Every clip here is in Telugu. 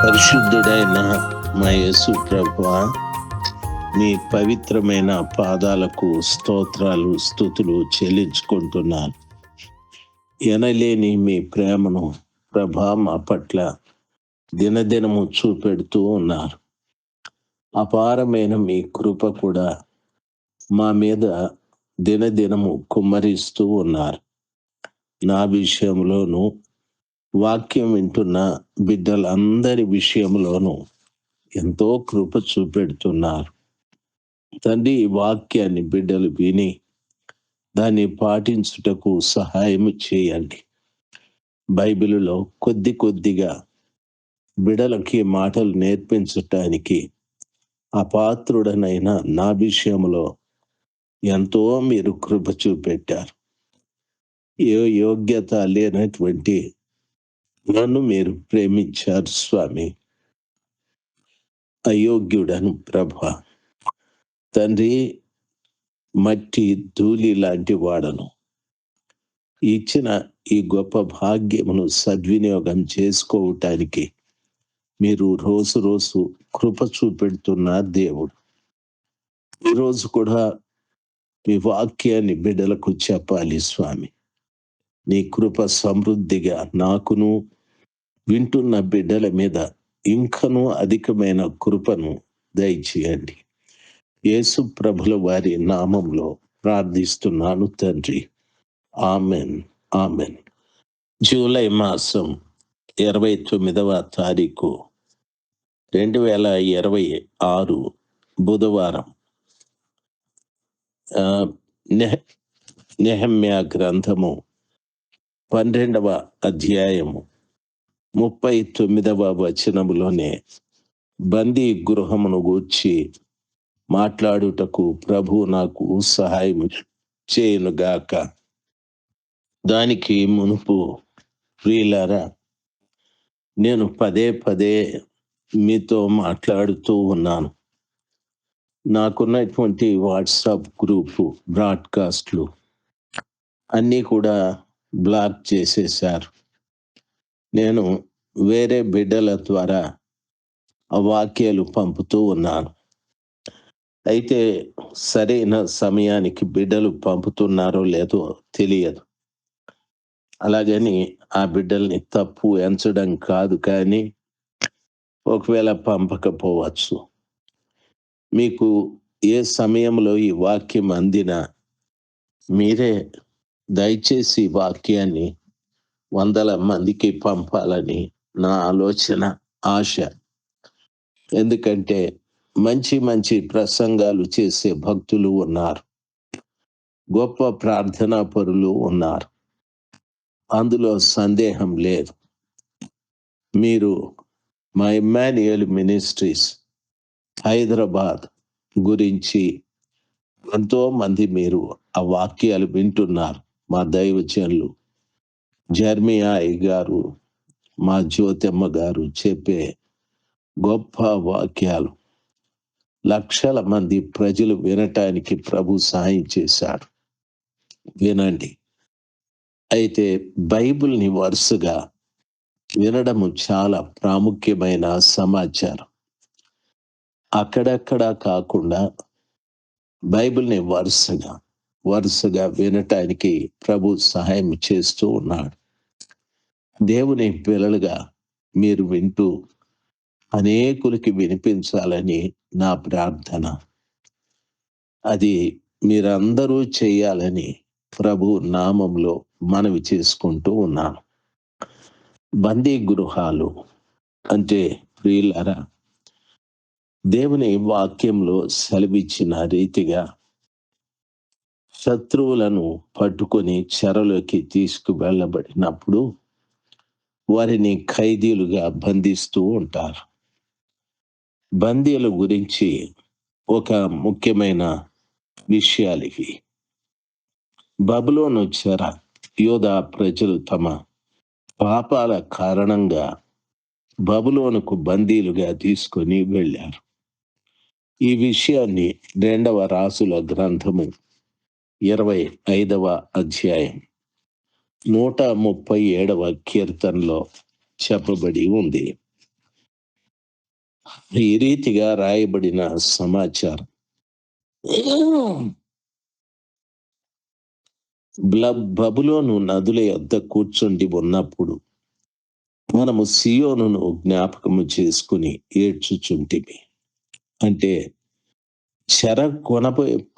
పరిశుద్ధుడైన మా యేసు ప్రభువా, మీ పవిత్రమైన పాదాలకు స్తోత్రాలు స్తుతులు చెల్లించుకుంటున్నాను. ఎనలేని మీ ప్రేమను ప్రభా మా పట్ల దినదినము చూపెడుతూ ఉన్నారు. అపారమైన మీ కృప కూడా మా మీద దినదినము కుమ్మరిస్తూ ఉన్నారు. నా విషయంలోనూ, వాక్యం వింటున్న బిడ్డలందరి విషయంలోనూ ఎంతో కృప చూపెడుతున్నారు. తండ్రి, ఈ వాక్యాన్ని బిడ్డలు విని దాన్ని పాటించుటకు సహాయం చేయండి. బైబిలులో కొద్ది కొద్దిగా బిడలకి మాటలు నేర్పించటానికి అపాత్రుడనైన నా విషయంలో ఎంతో మీరు కృప చూపెట్టారు. ఏ యోగ్యత లేనటువంటి నన్ను మీరు ప్రేమించారు స్వామి. అయోగ్యుడను ప్రభా. తండ్రి, మట్టి ధూళి లాంటి వాడను. ఇచ్చిన ఈ గొప్ప భాగ్యమును సద్వినియోగం చేసుకోవటానికి మీరు రోజు రోజు కృప చూపెడుతున్న దేవుడు. ఈరోజు కూడా మీ వాక్యాన్ని బిడ్డలకు చెప్పాలి స్వామి. నీ కృప సమృద్ధిగా నాకును వింటున్న బిడ్డల మీద ఇంకనూ అధికమైన కృపను దయచేయండి. యేసు ప్రభుల వారి నామంలో ప్రార్థిస్తున్నాను తండ్రి. Amen, amen. జూలై మాసం 29వ తారీఖు 2026 బుధవారం. నెహెమ్యా గ్రంథము 12వ అధ్యాయము 39వ వచనములోనే బందీ గృహమును గూర్చి మాట్లాడుటకు ప్రభు నాకు సహాయం చేయనుగాక. దానికి మునుపు ప్రియులారా, నేను పదే పదే మీతో మాట్లాడుతూ ఉన్నాను. నాకున్నటువంటి వాట్సాప్ గ్రూపు బ్రాడ్కాస్ట్లు అన్నీ కూడా బ్లాక్ చేసేశారు. నేను వేరే బిడ్డల ద్వారా ఆ వాక్యాలు పంపుతూ ఉన్నాను. అయితే సరైన సమయానికి బిడ్డలు పంపుతున్నారో లేదో తెలియదు. అలాగని ఆ బిడ్డల్ని తప్పు ఎంచడం కాదు, కానీ ఒకవేళ పంపకపోవచ్చు. మీకు ఏ సమయంలో ఈ వాక్యం అందినా మీరే దయచేసి వాక్యాన్ని వందల మందికి పంపాలని నా ఆలోచన, ఆశ. ఎందుకంటే మంచి మంచి ప్రసంగాలు చేసే భక్తులు ఉన్నారు, గొప్ప ప్రార్థనా పరులు ఉన్నారు, అందులో సందేహం లేదు. మీరు మా ఇమ్మాన్యుయల్ మినిస్ట్రీస్ హైదరాబాద్ గురించి ఎంతో మంది మీరు ఆ వాక్యాలు వింటున్నారు. మా దైవజనులు జర్మియా గారు, మా జ్యోతమ్మ గారు చెప్పే గొప్ప వాక్యాలు లక్షల మంది ప్రజలు వినటానికి ప్రభు సహాయం చేశాడు. వినండి. అయితే బైబిల్ని వరుసగా వినడము చాలా ప్రాముఖ్యమైన సమాచారం. అక్కడక్కడ కాకుండా బైబిల్ని వరుసగా వినటానికి ప్రభు సహాయం చేస్తూ ఉన్నాడు. దేవుని పిల్లలుగా మీరు వింటూ అనేకులకి వినిపించాలని నా ప్రార్థన. అది మీరందరూ చేయాలని ప్రభు నామంలో మనవి చేసుకుంటూ ఉన్నాను. బందీ గృహాలు అంటే ప్రియులారా, దేవుని వాక్యంలో సెలవిచ్చిన రీతిగా శత్రువులను పట్టుకొని చెరలోకి తీసుకువెళ్ళబడినప్పుడు వారిని ఖైదీలుగా బంధిస్తూ ఉంటారు. బందీల గురించి ఒక ముఖ్యమైన విషయాలు ఇవి. బబులోను చెర యోధా ప్రజలు తమ పాపాల కారణంగా బబులోనుకు బందీలుగా తీసుకొని వెళ్ళారు. ఈ విషయాన్ని 2వ రాసుల గ్రంథము 25వ అధ్యాయం 137వ కీర్తనలో చెప్పబడి ఉంది. ఈ రీతిగా రాయబడిన సమాచారం బబులోను నదుల యొద్ద కూర్చుండి ఉన్నప్పుడు మనము సియోనును జ్ఞాపకము చేసుకుని ఏడ్చుచుంటిమి. అంటే చెర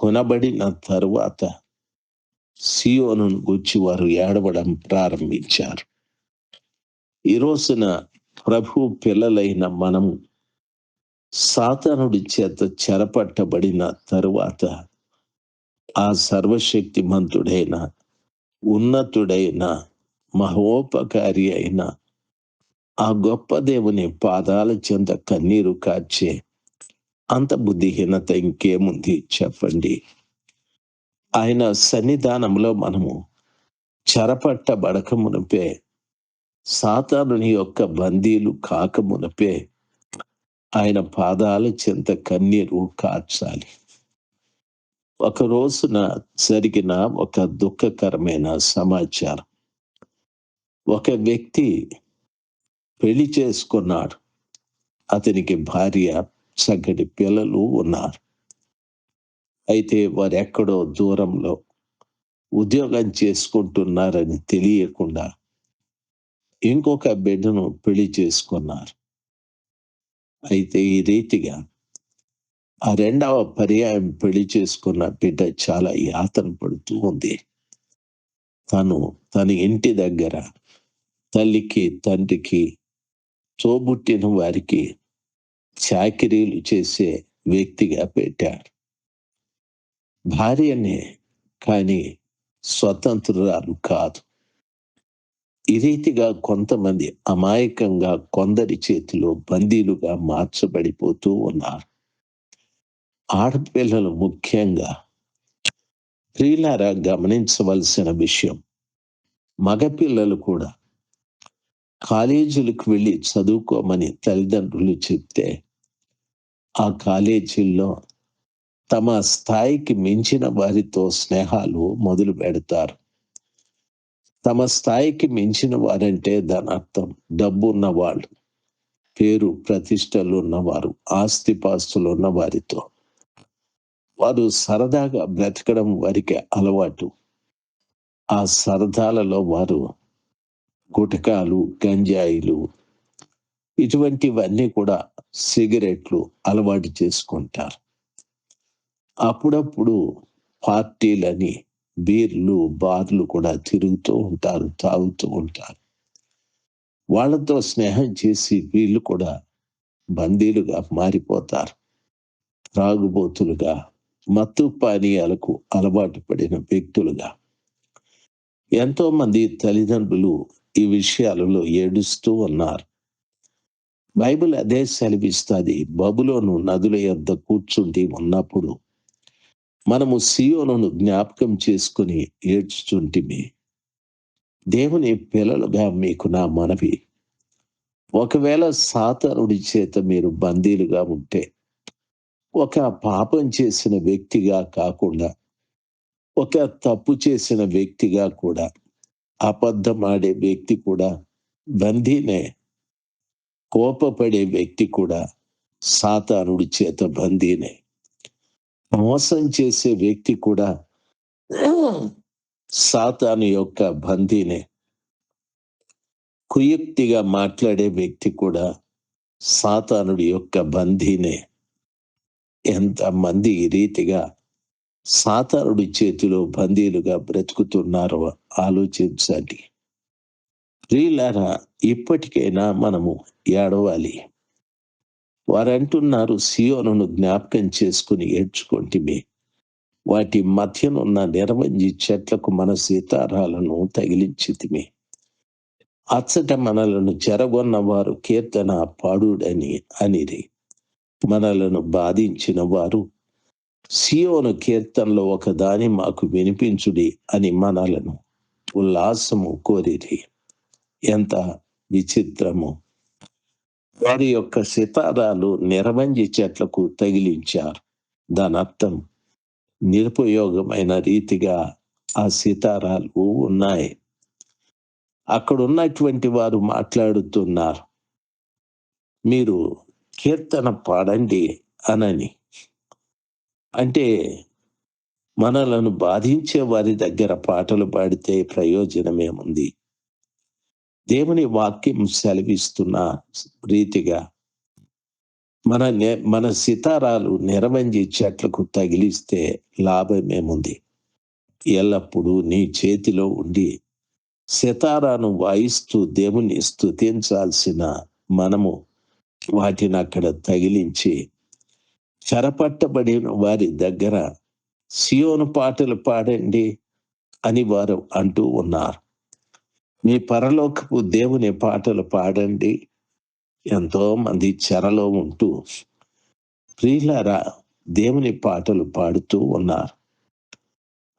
కొనబడిన తరువాత సియోనును గూర్చి వారు ఏడవడం ప్రారంభించారు. ఈ రోజున ప్రభు పిల్లలైన మనము సాతానుడి చేత చెరపట్టబడిన తరువాత ఆ సర్వశక్తిమంతుడైన ఉన్నతుడైన మహోపకారి అయిన ఆ గొప్ప దేవుని పాదాల చెంత కన్నీరు కార్చే అంత బుద్ధిహీనత ఇంకేముంది చెప్పండి. ఆయన సన్నిధానంలో మనము చెరపట్టబడక మునిపే, సాతానుని యొక్క బందీలు కాక మునిపే ఆయన పాదాల చెంత కన్నీరు కార్చాలి. ఒక రోజున జరిగిన ఒక దుఃఖకరమైన సమాచారం. ఒక వ్యక్తి పెళ్లి చేసుకున్నాడు. అతనికి భార్య, చక్కటి పిల్లలు ఉన్నారు. అయితే వారెక్కడో దూరంలో ఉద్యోగం చేసుకుంటున్నారని తెలియకుండా ఇంకొక బిడ్డను పెళ్లి చేసుకున్నారు. అయితే ఈ రీతిగా ఆ రెండవ పర్యాయం పెళ్లి చేసుకున్న బిడ్డ చాలా యాతన పడుతూ ఉంది. తన ఇంటి దగ్గర తల్లికి, తండ్రికి, తోబుట్టిన వారికి చాకిరీలు చేసే వ్యక్తిగా పెట్టాడు. భార్యనే, కానీ స్వతంత్రురాలు కాదు. ఈ రీతిగా కొంతమంది అమాయకంగా కొందరి చేతిలో బందీలుగా మార్చబడిపోతూ ఉన్నారు. ఆడపిల్లలు ముఖ్యంగా. ప్రియులారా, గమనించవలసిన విషయం, మగపిల్లలు కూడా కాలేజీలకు వెళ్ళి చదువుకోమని తల్లిదండ్రులు చెప్తే ఆ కాలేజీల్లో తమ స్థాయికి మించిన వారితో స్నేహాలు మొదలు పెడతారు. తమ స్థాయికి మించిన వారంటే దాని అర్థం డబ్బు ఉన్నవాళ్ళు, పేరు ప్రతిష్టలు ఉన్నవారు, ఆస్తిపాస్తులు ఉన్న వారితో వారు సరదాగా బ్రతకడం వారికి అలవాటు. ఆ సరదాలలో వారు గుటకాలు, గంజాయిలు, ఇటువంటివన్నీ కూడా, సిగరెట్లు అలవాటు చేసుకుంటారు. అప్పుడప్పుడు పార్టీలని, బీర్లు, బార్లు కూడా తిరుగుతూ ఉంటారు, తాగుతూ ఉంటారు. వాళ్ళతో స్నేహం చేసి వీళ్ళు కూడా బందీలుగా మారిపోతారు. త్రాగుబోతులుగా, మత్తు పానీయాలకు అలవాటు పడిన వ్యక్తులుగా. ఎంతో మంది తల్లిదండ్రులు ఈ విషయాలలో ఏడుస్తూ ఉన్నారు. బైబిల్ అదే సెలవిస్తుంది. బబులోను నదుల యొద్ద కూర్చుండి ఉన్నప్పుడు మనము సియోనును జ్ఞాపకం చేసుకుని ఏడ్చుచుంటిమి. దేవుని పిల్లలుగా మీకు నా మనవి, ఒకవేళ సాతానుడి చేత మీరు బందీలుగా ఉంటే, ఒక పాపం చేసిన వ్యక్తిగా కాకుండా, ఒక తప్పు చేసిన వ్యక్తిగా కూడా, అబద్ధమాడే వ్యక్తి కూడా బందీనే. కోపపడే వ్యక్తి కూడా సాతానుడి చేత బందీనే. మోసం చేసే వ్యక్తి కూడా సాతాను యొక్క బందీనే. కుయుక్తిగా మాట్లాడే వ్యక్తి కూడా సాతానుడి యొక్క బందీనే. ఎంతమంది ఈ రీతిగా సాతానుడి చేతిలో బందీలుగా బ్రతుకుతున్నారో ఆలోచించండి. ప్రియులారా, ఇప్పటికైనా మనము ఏడవాలి. వారంటున్నారు, సియోనును జ్ఞాపకం చేసుకుని ఏడ్చుకుంటిమి. వాటి మధ్యనున్న నిరవంజి చెట్లకు మన సీతారాలను తగిలించితిమి. అచ్చట మనలను చెరగొన్న వారు కీర్తన పాడుడని అనిరి. మనలను బాధించిన వారు సియోను కీర్తనలో ఒక దాని మాకు వినిపించుడి అని మనలను ఉల్లాసము కోరిరి. ఎంత విచిత్రము! వారి యొక్క సితారాలు నిరవంజి చెట్లకు తగిలించారు. దాని అర్థం నిరుపయోగమైన రీతిగా ఆ సితారాలు ఉన్నాయి. అక్కడ ఉన్నటువంటి వారు మాట్లాడుతున్నారు, మీరు కీర్తన పాడండి అనని. అంటే మనలను బాధించే వారి దగ్గర పాటలు పాడితే ప్రయోజనమేముంది? దేవుని వాక్యం సెలవిస్తున్న రీతిగా మన సితారాలు నిరవంజి చెట్లకు తగిలిస్తే లాభమేముంది? ఎల్లప్పుడూ నీ చేతిలో ఉండి సితారాను వాయిస్తూ దేవుని స్తుతించాల్సిన మనము వాటిని అక్కడ తగిలించి చెరపట్టబడిన వారి దగ్గర సియోను పాటలు పాడండి అని వారు అంటూ ఉన్నారు. మీ పరలోకపు దేవుని పాటలు పాడండి. ఎంతో మంది చెరలో ఉంటూ ప్రియులారా దేవుని పాటలు పాడుతూ ఉన్నారు.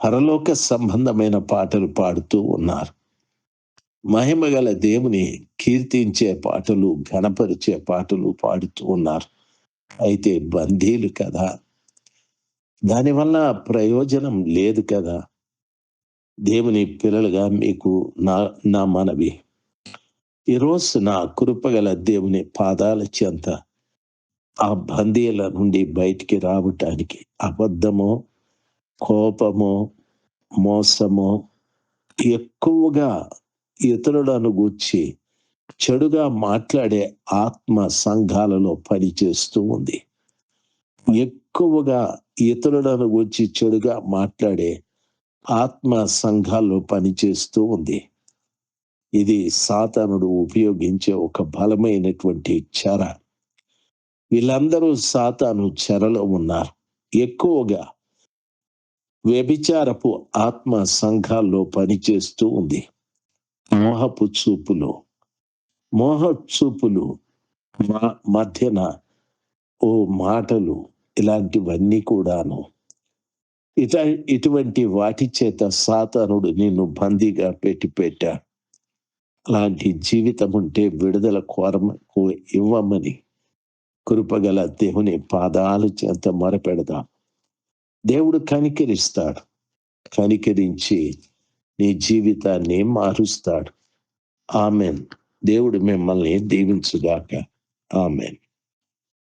పరలోక సంబంధమైన పాటలు పాడుతూ ఉన్నారు. మహిమగల దేవుని కీర్తించే పాటలు, ఘనపరిచే పాటలు పాడుతూ ఉన్నారు. అయితే బందీలు కదా, దానివల్ల ప్రయోజనం లేదు కదా. దేవుని పిల్లలుగా మీకు నా మనవి, ఈరోజు నా కృపగల దేవుని పాదాల చెంత ఆ బందీల నుండి బయటికి రావటానికి అబద్ధమో, కోపమో, మోసమో, ఎక్కువగా ఇతరులను గూర్చి చెడుగా మాట్లాడే ఆత్మ సంఘాలలో పనిచేస్తూ ఉంది. ఎక్కువగా ఇతరులను గూర్చి చెడుగా మాట్లాడే ఆత్మ సంఘాల్లో పనిచేస్తూ ఉంది. ఇది సాతానుడు ఉపయోగించే ఒక బలమైనటువంటి చెర. వీళ్ళందరూ సాతాను చెరలో ఉన్నారు. ఎక్కువగా వ్యభిచారపు ఆత్మ సంఘాల్లో పనిచేస్తూ ఉంది. మోహపు చూపులు మధ్యన ఓ మాటలు, ఇలాంటివన్నీ కూడాను ఇటువంటి వాటి చేత సాతానుడు నిన్ను బందీగా పెట్టాడు. అలాంటి జీవితం ఉంటే విడుదల ఇవ్వమని కృపగల దేవుని పాదాల చేత మొరపెడదాం. దేవుడు కనికరిస్తాడు. కనికరించి నీ జీవితాన్ని మారుస్తాడు. ఆమెన్. దేవుడు మిమ్మల్ని దీవించుగాక. ఆమెన్.